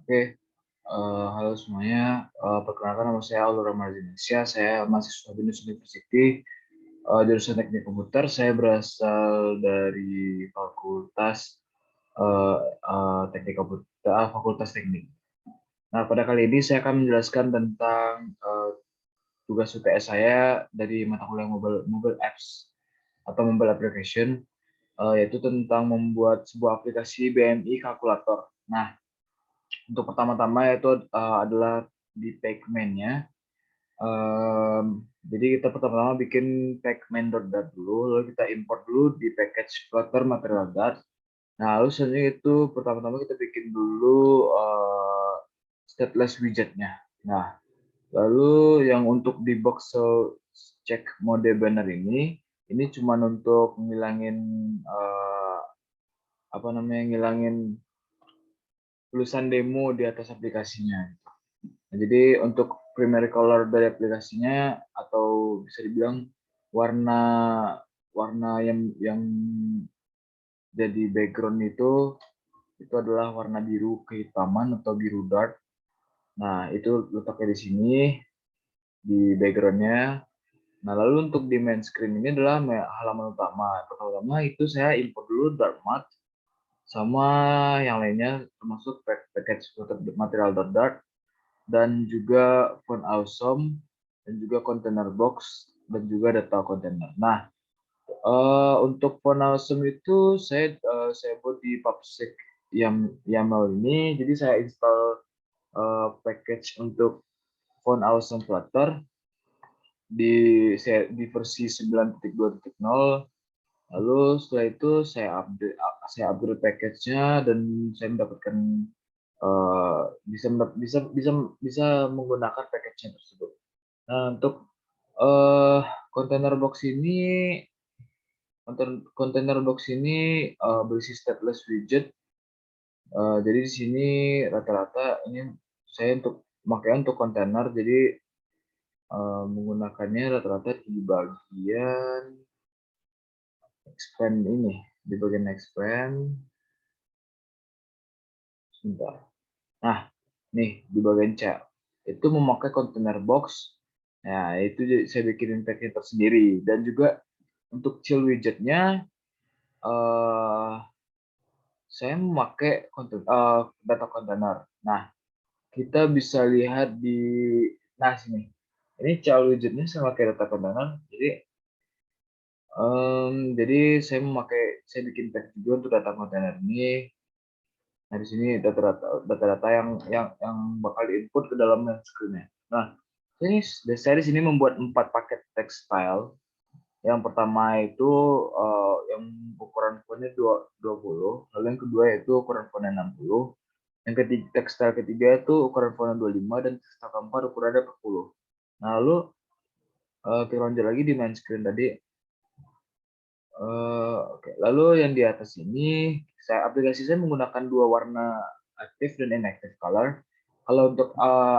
Oke, halo semuanya. Perkenalkan nama saya Aulura Mardiansyah. Saya mahasiswa BINUS University, jurusan Teknik Komputer. Saya berasal dari Fakultas eh, Teknik Komputer, Fakultas Teknik. Nah, pada kali ini saya akan menjelaskan tentang tugas UTS saya dari mata kuliah mobile apps atau mobile application, yaitu tentang membuat sebuah aplikasi BMI kalkulator. Nah, untuk pertama-tama itu adalah di pacman-nya. Jadi kita pertama-tama bikin pacman.dart dulu, lalu kita import dulu di package flutter material dart. Nah, lalu selanjutnya itu pertama-tama kita bikin dulu stateless widgetnya. Nah, lalu yang untuk di box check mode banner ini cuma untuk ngilangin ngilangin tulisan demo di atas aplikasinya. Nah, jadi untuk primary color dari aplikasinya atau bisa dibilang warna warna yang jadi background itu adalah warna biru kehitaman atau biru dark. Nah, itu letaknya di sini di backgroundnya. Nah, lalu untuk di main screen ini adalah halaman utama. Pertama itu saya import dulu dark matte sama yang lainnya termasuk package material dart dan juga font awesome dan juga container box dan juga data container. Nah, untuk font awesome itu saya buat di PubSec YAML ini. Jadi saya install package untuk font awesome Flutter di versi 9.2.0. Lalu setelah itu saya upgrade package-nya dan saya mendapatkan bisa bisa bisa bisa menggunakan package-nya tersebut. Nah, untuk kontainer box ini kontainer box ini berisi stateless widget. Jadi di sini rata-rata ini saya untuk makanya untuk kontainer, jadi menggunakannya rata-rata di bagian expand ini, di bagian expand. Sebentar. Nah, nih di bagian chat itu memakai container box. Nah, itu saya bikinin tagnya tersendiri dan juga untuk chill widgetnya saya memakai data container. Nah, kita bisa lihat sini. Ini child widgetnya saya pakai data container. Jadi saya bikin tag juga untuk data container ini. Nah, di sini data-data yang bakal diinput ke dalam screen-nya. Nah, saya di sini membuat 4 paket text file. Yang pertama itu yang ukuran fontnya 20, lalu yang kedua itu ukuran fontnya 60. Yang ketiga, text style ketiga itu ukuran fontnya 25 dan text style keempat ukurannya 40. Nah, lalu kita lanjut lagi di main screen tadi. Oke. Lalu yang di atas ini, aplikasi saya menggunakan dua warna aktif dan inactive color. Kalau untuk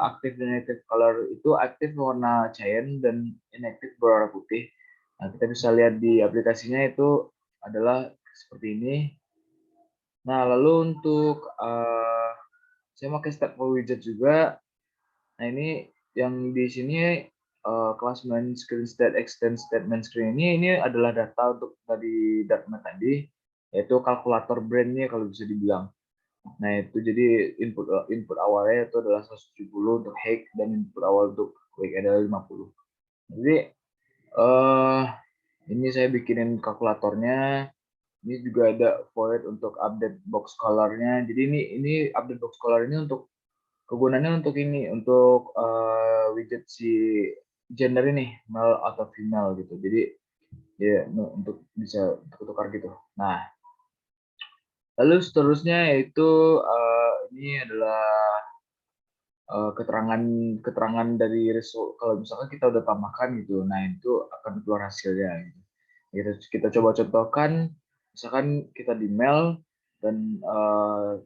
aktif dan inactive color itu aktif warna cyan dan inactive berwarna putih. Nah, kita bisa lihat di aplikasinya itu adalah seperti ini. Nah, lalu untuk saya pakai stateful widget juga. Nah, ini yang di sini kelas main screen state extend statement screen ini adalah data untuk tadi datanya tadi, yaitu kalkulator brandnya kalau bisa dibilang. Nah, itu jadi input awalnya itu adalah 170 untuk Hack dan input awal untuk Wake adalah 50. Jadi ini saya bikinin kalkulatornya. Ini juga ada void untuk update box color-nya. Jadi ini update box color ini untuk kegunaannya untuk widget si gender ini, male atau female gitu. Jadi ya untuk bisa tukar gitu. Nah, lalu seterusnya yaitu ini adalah keterangan dari result. Kalau misalkan kita udah tambahkan gitu, nah itu akan keluar hasilnya gitu. Kita coba contohkan, misalkan kita di mail dan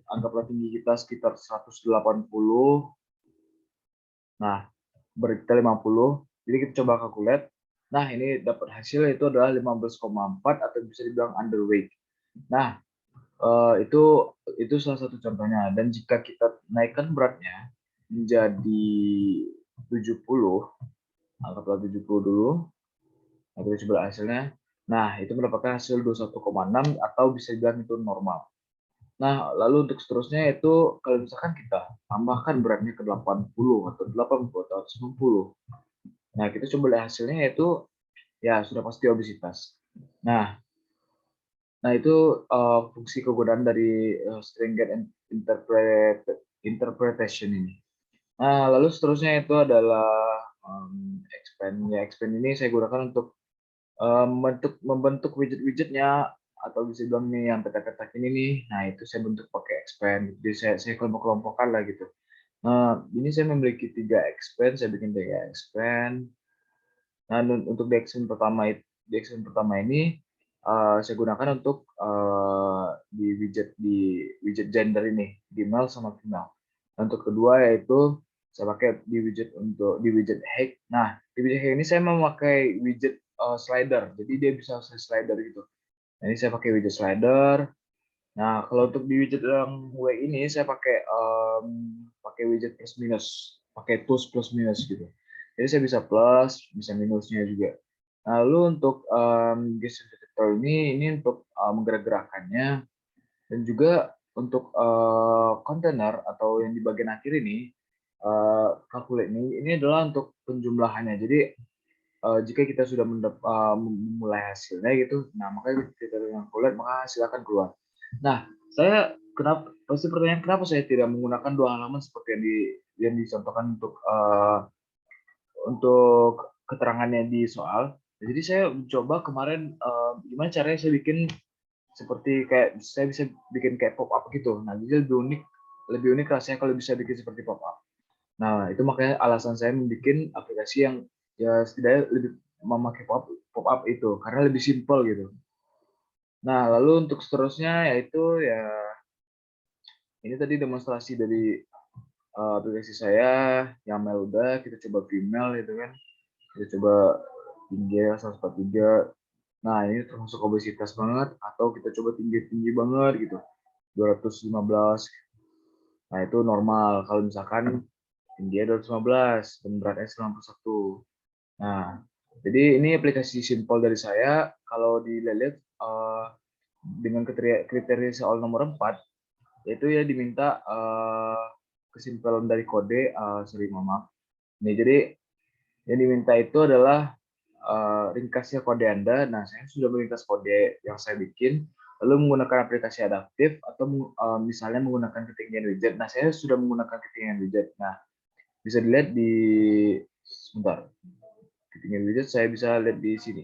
anggaplah tinggi kita sekitar 180. Nah, berat kita 50. Jadi kita coba calculate. Nah, ini dapat hasil itu adalah 15,4 atau bisa dibilang underweight. Nah, Itu salah satu contohnya. Dan jika kita naikkan beratnya menjadi 70, anggaplah 70 dulu, nah kita coba hasilnya. Nah, itu mendapatkan hasil 21,6 atau bisa dibilang itu normal. Nah, lalu untuk seterusnya itu kalau misalkan kita tambahkan beratnya ke 80 atau 80 atau 90. Nah, kita coba lihat hasilnya yaitu ya sudah pasti obesitas. Nah, itu fungsi kegunaan dari stringent interpretation ini. Nah, lalu seterusnya itu adalah expand. Ya, expand ini saya gunakan untuk membentuk widget-widgetnya atau bisa bilang nih yang petak-petak ini nih. Nah, itu saya bentuk pakai expand. Jadi saya kelompok-kelompokkan lah gitu. Nah, ini saya memiliki 3 expand, saya bikin 3 expand. Nah, untuk di expand pertama ini saya gunakan untuk di widget gender ini, di male sama female. Nah, untuk kedua yaitu saya pakai di widget height. Nah, di widget height ini saya memakai widget slider, jadi dia bisa saya slider gitu. Nah, ini saya pakai widget slider. Nah, kalau untuk di widget yang W ini saya pakai widget plus minus, pakai tools plus minus gitu. Jadi saya bisa plus, bisa minusnya juga. Nah, lalu untuk gesture detector ini untuk menggerak-gerakannya dan juga untuk kontainer atau yang di bagian akhir ini calculate ini adalah untuk penjumlahannya. Jadi jika kita sudah memulai hasilnya gitu, nah makanya kita dengan calculate maka hasil akan keluar. Nah, pasti pertanyaan kenapa saya tidak menggunakan 2 halaman seperti yang dicontohkan untuk keterangannya di soal. Jadi saya coba kemarin gimana caranya saya bikin seperti kayak saya bisa bikin kayak pop up gitu. Nah, jadi lebih unik rasanya kalau bisa bikin seperti pop up. Nah, itu makanya alasan saya membuat aplikasi yang ya setidaknya lebih memakai pop up itu karena lebih simpel gitu. Nah, lalu untuk seterusnya yaitu ya ini tadi demonstrasi dari aplikasi saya yang male udah, kita coba female gitu kan. Kita coba tinggi ya 143. Nah, ini termasuk obesitas banget atau kita coba tinggi-tinggi banget gitu. 215. Nah, itu normal. Kalau misalkan tingginya 215 dan beratnya 91. Nah, jadi ini aplikasi simpel dari saya. Kalau dilihat dengan kriteria soal nomor 4, yaitu ya diminta kesimpulan dari kode, sorry maaf. Nih, jadi yang diminta itu adalah ringkasnya kode Anda. Nah, saya sudah meringkas kode yang saya bikin, lalu menggunakan aplikasi adaptif atau misalnya menggunakan ketinggian widget. Nah, saya sudah menggunakan ketinggian widget. Nah, bisa dilihat di sebentar. Ketinggian widget saya bisa lihat di sini.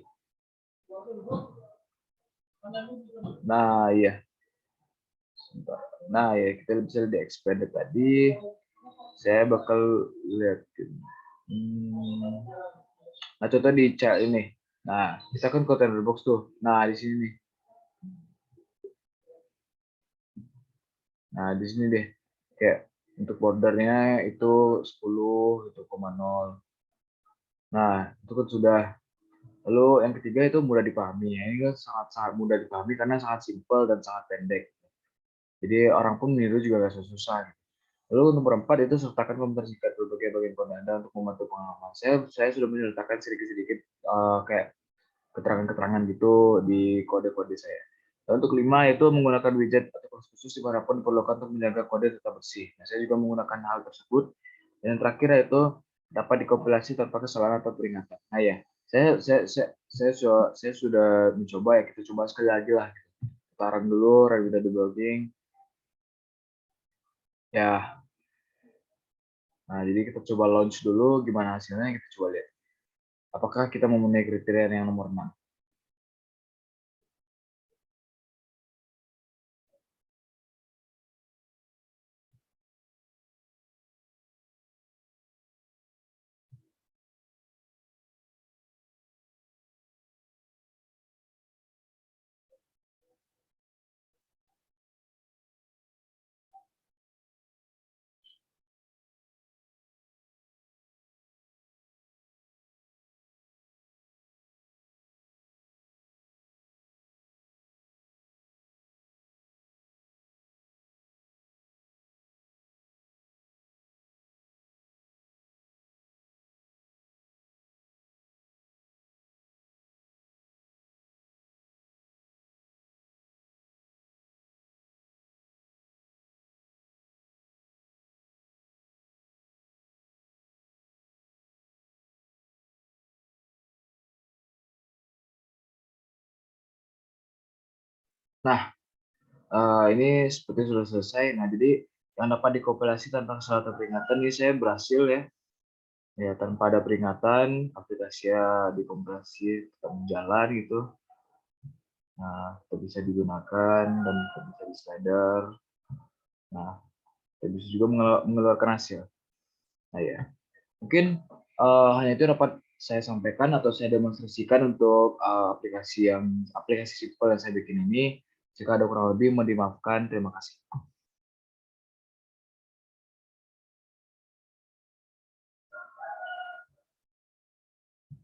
Nah, iya. Sebentar. Nah, ya kita bisa lihat di expanded tadi. Saya bakal lihatin. Nah, contoh di chat ini. Nah, kita kan container box tuh. Nah, di sini nih. Nah, di sini deh. Kayak untuk bordernya itu 10, itu 0,0. Nah, itu kan sudah. Lalu yang ketiga itu mudah dipahami. Ini kan sangat-sangat mudah dipahami karena sangat simpel dan sangat pendek. Jadi orang pun meniru juga nggak susah. Lalu nomor 4 itu sertakan komentar singkat berbagai bagian kode Anda untuk membantu pengalaman. Saya sudah menyertakan sedikit-sedikit kayak keterangan-keterangan gitu di kode-kode saya. Dan untuk 5 itu menggunakan widget atau kelas khusus dimanapun diperlukan untuk menjaga kode tetap bersih. Nah, saya juga menggunakan hal tersebut. Dan yang terakhir yaitu dapat dikompilasi tanpa kesalahan atau peringatan. Nah ya, saya sudah mencoba ya. Kita coba sekali lagi lah. Putaran dulu, review debugging. Ya, nah jadi kita coba launch dulu. Gimana hasilnya kita coba lihat. Apakah kita memenuhi kriteria yang nomor 6? Nah, ini seperti sudah selesai. Nah, jadi yang dapat dikompilasi tentang salah satu peringatan ini saya berhasil ya. Ya, tanpa ada peringatan, aplikasinya dikompilasi tetap jalan gitu. Nah, itu bisa digunakan dan bisa di slider. Nah, kita bisa juga mengeluarkan hasil. Nah, ya. Mungkin hanya itu dapat saya sampaikan atau saya demonstrasikan untuk aplikasi simpel yang saya bikin ini. Jika ada kurang lebih, mohon dimaafkan. Terima kasih.